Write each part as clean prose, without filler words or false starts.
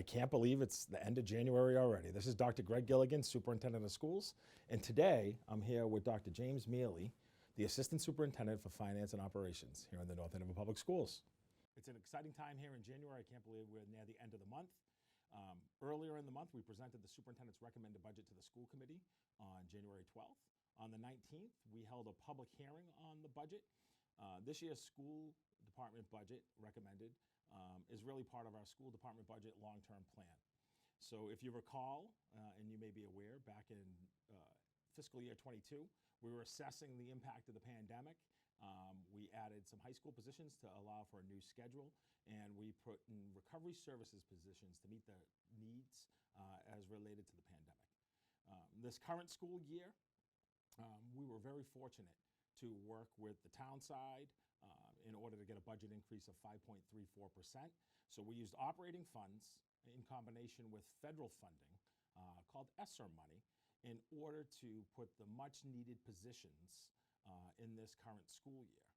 can't believe it's the end of January already. This is Dr. Greg Gilligan, Superintendent of Schools, and today I'm here with Dr. James Mealey, the Assistant Superintendent for Finance and Operations here in the North Andover Public Schools. It's an exciting time here in January. I can't believe we're near the end of the month. Earlier in the month, we presented the superintendent's recommended budget to the school committee on January 12th. On the 19th, we held a public hearing on the budget. This year's school department budget recommended is really part of our school department budget long-term plan. So if you recall, and you may be aware, back in fiscal year 22, we were assessing the impact of the pandemic. We added some high school positions to allow for a new schedule, and we put in recovery services positions to meet the needs as related to the pandemic. This current school year, we were very fortunate to work with the town side in order to get a budget increase of 5.34%. So we used operating funds in combination with federal funding called ESSER money in order to put the much needed positions in this current school year.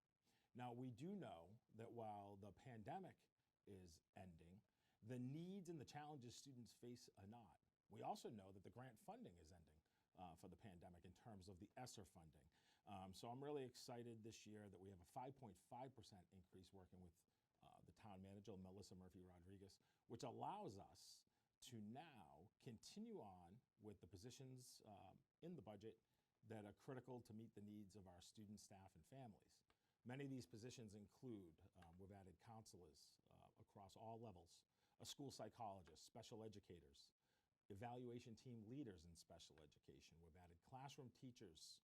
Now we do know that while the pandemic is ending, the needs and the challenges students face are not. We also know that the grant funding is ending for the pandemic in terms of the ESSER funding. So I'm really excited this year that we have a 5.5% increase working with the town manager, Melissa Murphy-Rodriguez, which allows us to now continue on with the positions in the budget that are critical to meet the needs of our students, staff, and families. Many of these positions include, we've added counselors across all levels, a school psychologist, special educators, evaluation team leaders in special education. We've added classroom teachers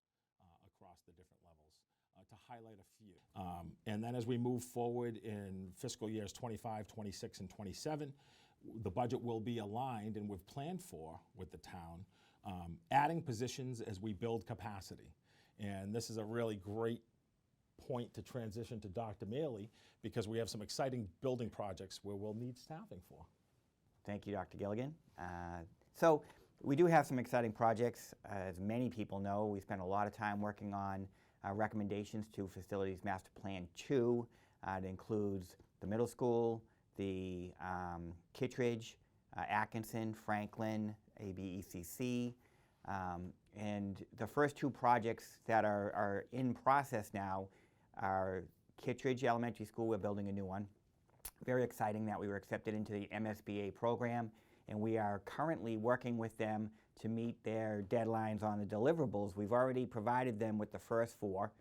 across the different levels, to highlight a few. And then as we move forward in fiscal years 25, 26, and 27, the budget will be aligned, and we've planned for with the town, adding positions as we build capacity. And this is a really great point to transition to Dr. Mealey, because we have some exciting building projects where we'll need staffing for. Thank you, Dr. Gilligan. So we do have some exciting projects. As many people know, we spent a lot of time working on recommendations to Facilities Master Plan 2. It includes the middle school, the Kittredge, Atkinson, Franklin, ABECC, and the first two projects that are in process now are Kittredge Elementary School. We're building a new one. Very exciting that we were accepted into the MSBA program, and we are currently working with them to meet their deadlines on the deliverables. We've already provided them with the first four,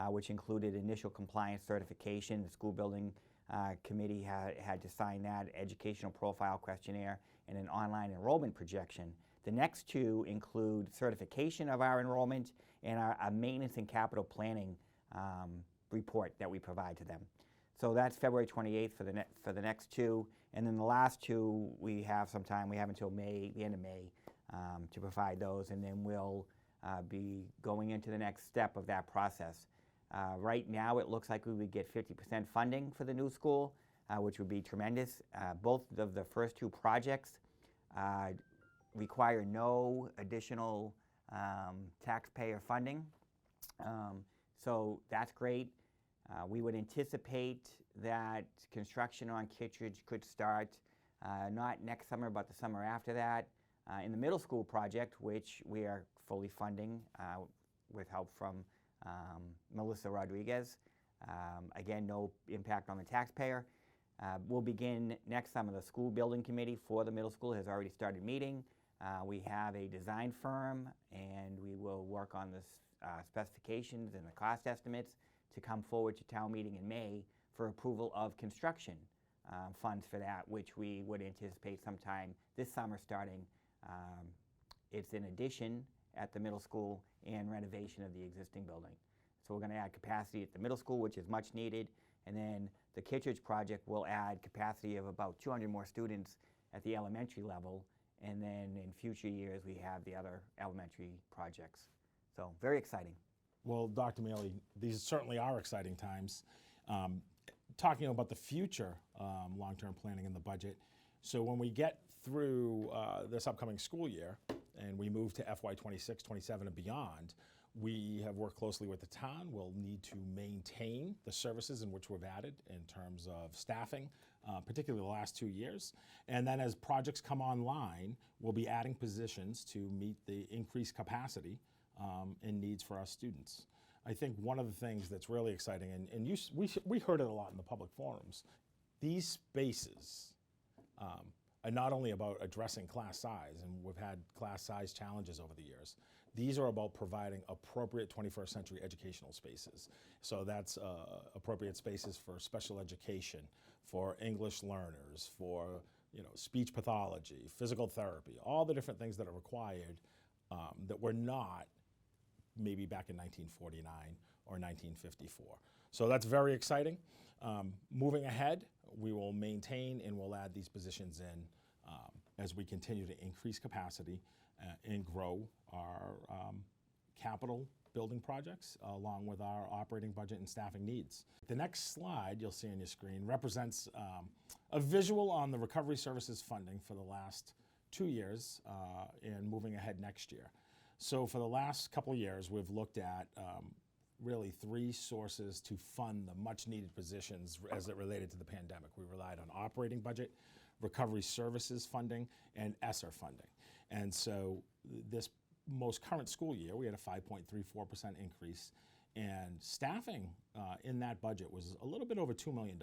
which included initial compliance certification. The school building committee had to sign that, educational profile questionnaire, and an online enrollment projection. The next two include certification of our enrollment and our maintenance and capital planning report that we provide to them. So that's February 28th for the next two, and then the last two we have some time. We have until May, the end of May, to provide those, and then we'll be going into the next step of that process. Right now it looks like we would get 50% funding for the new school, which would be tremendous. Both of the first two projects require no additional taxpayer funding, so that's great. We would anticipate that construction on Kittredge could start not next summer, but the summer after that. In the middle school project, which we are fully funding with help from Melissa Rodriguez, again, no impact on the taxpayer. We'll begin next summer. The school building committee for the middle school has already started meeting. We have a design firm, and we will work on the specifications and the cost estimates to come forward to town meeting in May for approval of construction funds for that, which we would anticipate sometime this summer starting. It's an addition at the middle school and renovation of the existing building. So we're going to add capacity at the middle school, which is much needed, and then the Kittredge project will add capacity of about 200 more students at the elementary level, and then in future years we have the other elementary projects. So very exciting. Well, Dr. Mealey, these certainly are exciting times. Talking about the future long-term planning in the budget, so when we get through this upcoming school year and we move to FY 26, 27 and beyond, we have worked closely with the town. We'll need to maintain the services in which we've added in terms of staffing particularly the last 2 years. And then as projects come online, we'll be adding positions to meet the increased capacity and needs for our students. I think one of the things that's really exciting, and we heard it a lot in the public forums, these spaces are not only about addressing class size, and we've had class size challenges over the years. These are about providing appropriate 21st century educational spaces. So that's appropriate spaces for special education, for English learners, for speech pathology, physical therapy, all the different things that are required that were not maybe back in 1949 or 1954. So that's very exciting. Moving ahead, we will maintain and we'll add these positions in as we continue to increase capacity and grow our capital building projects along with our operating budget and staffing needs. The next slide you'll see on your screen represents a visual on the recovery services funding for the last 2 years and moving ahead next year. So for the last couple of years, we've looked at really 3 sources to fund the much needed positions as it related to the pandemic. We relied on operating budget, recovery services funding, and ESSER funding. And so this most current school year, we had a 5.34% increase, and staffing in that budget was a little bit over $2 million,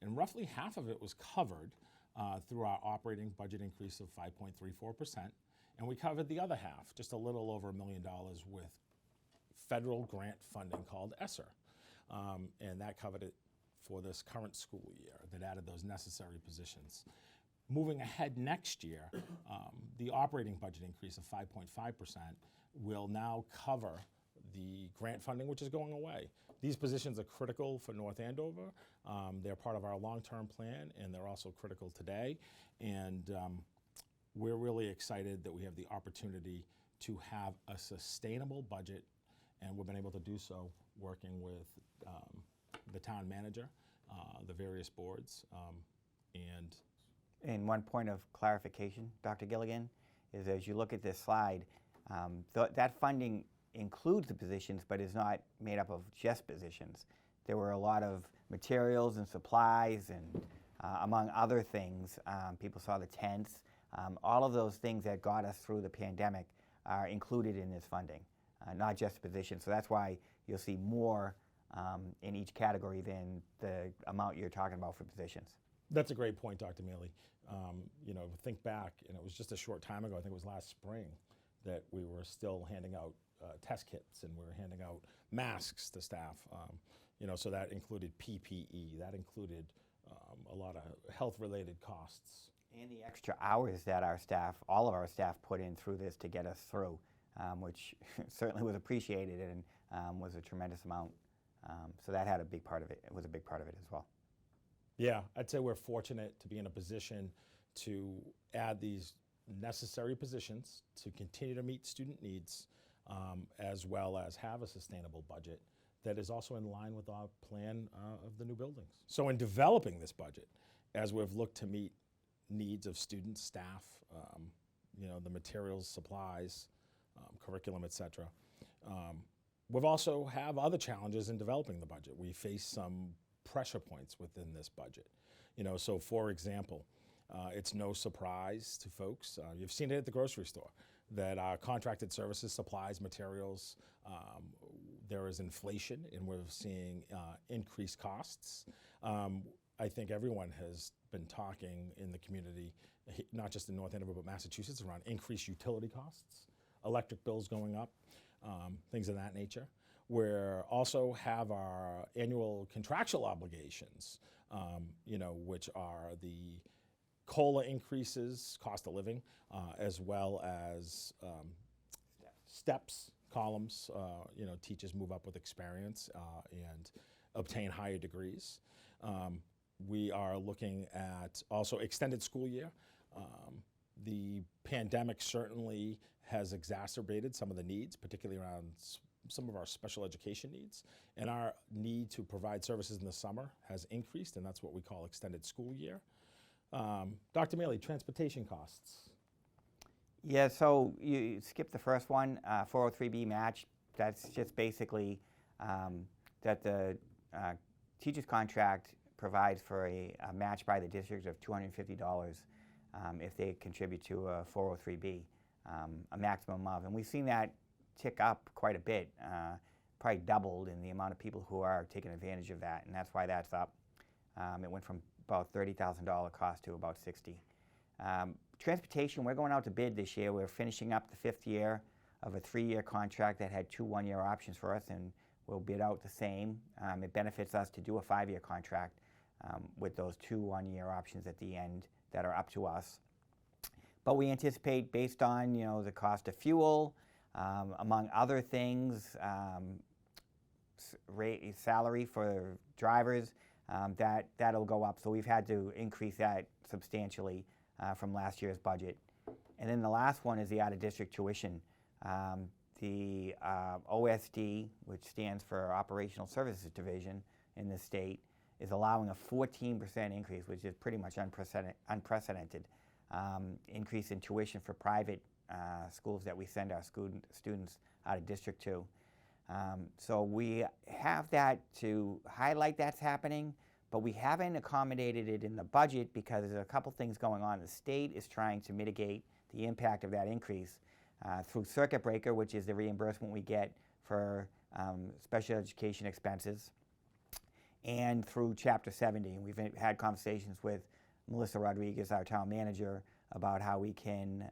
and roughly half of it was covered through our operating budget increase of 5.34%, and we covered the other half, just a little over $1 million with federal grant funding called ESSER, and that covered it for this current school year that added those necessary positions. Moving ahead next year, the operating budget increase of 5.5% will now cover the grant funding, which is going away. These positions are critical for North Andover. They're part of our long-term plan, and they're also critical today. And we're really excited that we have the opportunity to have a sustainable budget, and we've been able to do so working with the town manager, the various boards, And one point of clarification, Dr. Gilligan, is as you look at this slide, that funding includes the positions, but is not made up of just positions. There were a lot of materials and supplies, and among other things, people saw the tents. All of those things that got us through the pandemic are included in this funding, not just positions. So that's why you'll see more in each category than the amount you're talking about for positions. That's a great point, Dr. Mealey. Think back, and it was just a short time ago, I think it was last spring, that we were still handing out test kits, and we were handing out masks to staff. So that included PPE, that included a lot of health-related costs. And the extra hours that our staff, all of our staff, put in through this to get us through, which certainly was appreciated and was a tremendous amount. So that had a big part of it. It was a big part of it as well. Yeah, I'd say we're fortunate to be in a position to add these necessary positions to continue to meet student needs, as well as have a sustainable budget that is also in line with our plan of the new buildings. So in developing this budget, as we've looked to meet needs of students, staff, the materials, supplies, curriculum, et cetera, we've also have other challenges in developing the budget. We face some pressure points within this budget. So for example, it's no surprise to folks, you've seen it at the grocery store, that our contracted services, supplies, materials, there is inflation, and we're seeing increased costs. I think everyone has been talking in the community, not just in North Andover, but Massachusetts, around increased utility costs, electric bills going up, things of that nature. We also have our annual contractual obligations, which are the COLA increases, cost of living, as well as steps, columns. Teachers move up with experience and obtain higher degrees. We are looking at also extended school year. The pandemic certainly has exacerbated some of the needs, particularly around some of our special education needs, and our need to provide services in the summer has increased, and that's what we call extended school year. Dr. Mealey, transportation costs. Yeah, so you skipped the first one, 403B match. That's just basically that the teacher's contract provides for a match by the district of $250 if they contribute to a 403B, a maximum of. And we've seen that tick up quite a bit, probably doubled in the amount of people who are taking advantage of that, and that's why that's up. It went from about $30,000 cost to about $60,000. Transportation, we're going out to bid this year. We're finishing up the 5th year of a 3-year contract that had 2 one-year options for us, and we'll bid out the same. It benefits us to do a 5-year contract with those 2 one-year options at the end that are up to us. But we anticipate, based on the cost of fuel, among other things, salary for drivers, that'll go up. So we've had to increase that substantially from last year's budget. And then the last one is the out-of-district tuition. The OSD, which stands for Operational Services Division in the state, is allowing a 14% increase, which is pretty much unprecedented increase in tuition for private schools that we send our students out of district to. So we have that to highlight that's happening, but we haven't accommodated it in the budget because there's a couple things going on. The state is trying to mitigate the impact of that increase through circuit breaker, which is the reimbursement we get for special education expenses, and through Chapter 70. We've had conversations with Melissa Rodriguez, our town manager, about how we can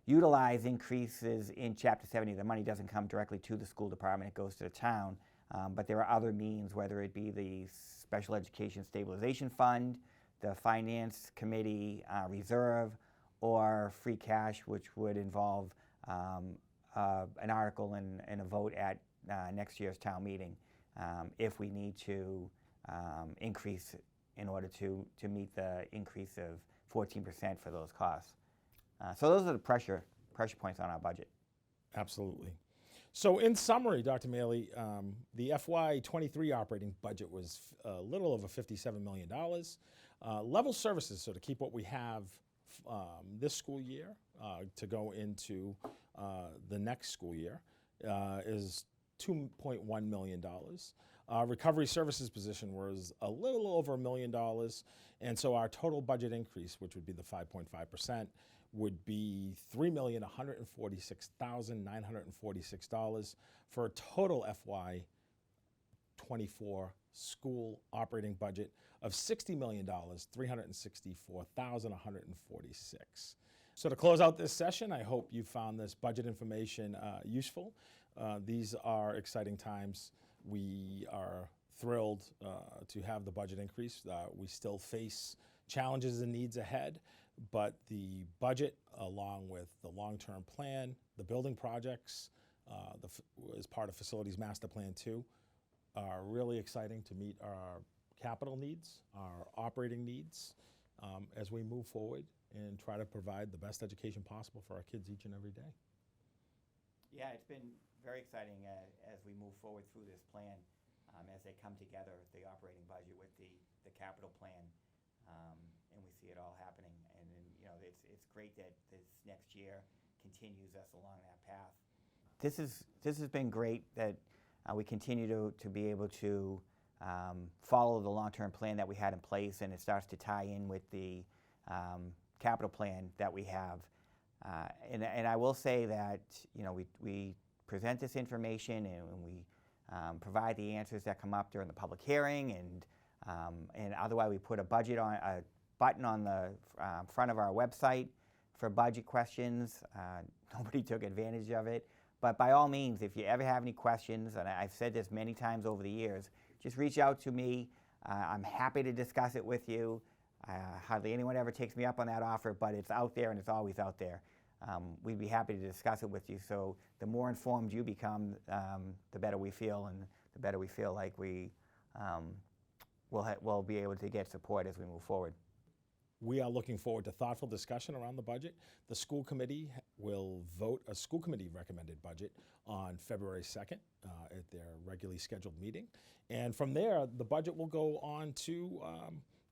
utilize increases in Chapter 70. The money doesn't come directly to the school department, it goes to the town, but there are other means, whether it be the Special Education Stabilization Fund, the Finance Committee reserve, or free cash, which would involve an article and a vote at next year's town meeting if we need to increase in order to meet the increase of 14% for those costs. So those are the pressure points on our budget. Absolutely. So in summary, Dr. Mealey, the FY23 operating budget was a little over $57 million. Level services, so to keep what we have this school year to go into the next school year, is $2.1 million. Recovery services position was a little over $1 million, and so our total budget increase, which would be the 5.5%, would be $3,146,946 for a total FY24 school operating budget of $60,364,146. So to close out this session, I hope you found this budget information useful. These are exciting times. We are thrilled to have the budget increase. We still face challenges and needs ahead, but the budget, along with the long-term plan, the building projects, as part of Facilities Master Plan 2, are really exciting to meet our capital needs, our operating needs, as we move forward and try to provide the best education possible for our kids each and every day. Yeah, it's been very exciting as we move forward through this plan, as they come together, the operating budget with the capital plan, and we see it all happening. And it's great that this next year continues us along that path. This has been great that we continue to be able to follow the long-term plan that we had in place, and it starts to tie in with the capital plan that we have. And I will say that we present this information and we provide the answers that come up during the public hearing, and otherwise we put a button on the front of our website for budget questions. Nobody took advantage of it, but by all means, if you ever have any questions, and I've said this many times over the years, just reach out to me. I'm happy to discuss it with you. Hardly anyone ever takes me up on that offer, but it's out there and it's always out there. We'd be happy to discuss it with you. So the more informed you become, the better we feel, and the better we feel like we'll be able to get support as we move forward. We are looking forward to thoughtful discussion around the budget. The school committee will vote a school committee recommended budget on February 2nd at their regularly scheduled meeting. And from there, the budget will go on to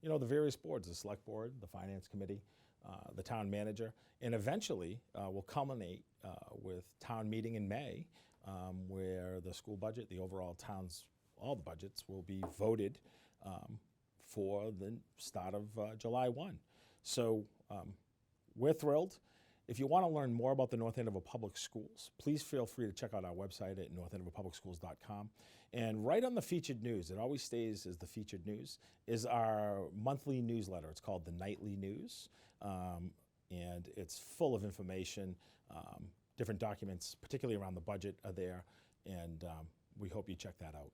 the various boards, the select board, the finance committee, the town manager, and eventually will culminate with town meeting in May, where the school budget, the overall town's, all the budgets will be voted for the start of July 1. So we're thrilled. If you want to learn more about the North Andover Public Schools, please feel free to check out our website at northandoverpublicschools.com. And right on the featured news, it always stays as the featured news, is our monthly newsletter. It's called the Nightly News, and it's full of information. Different documents, particularly around the budget, are there, and we hope you check that out.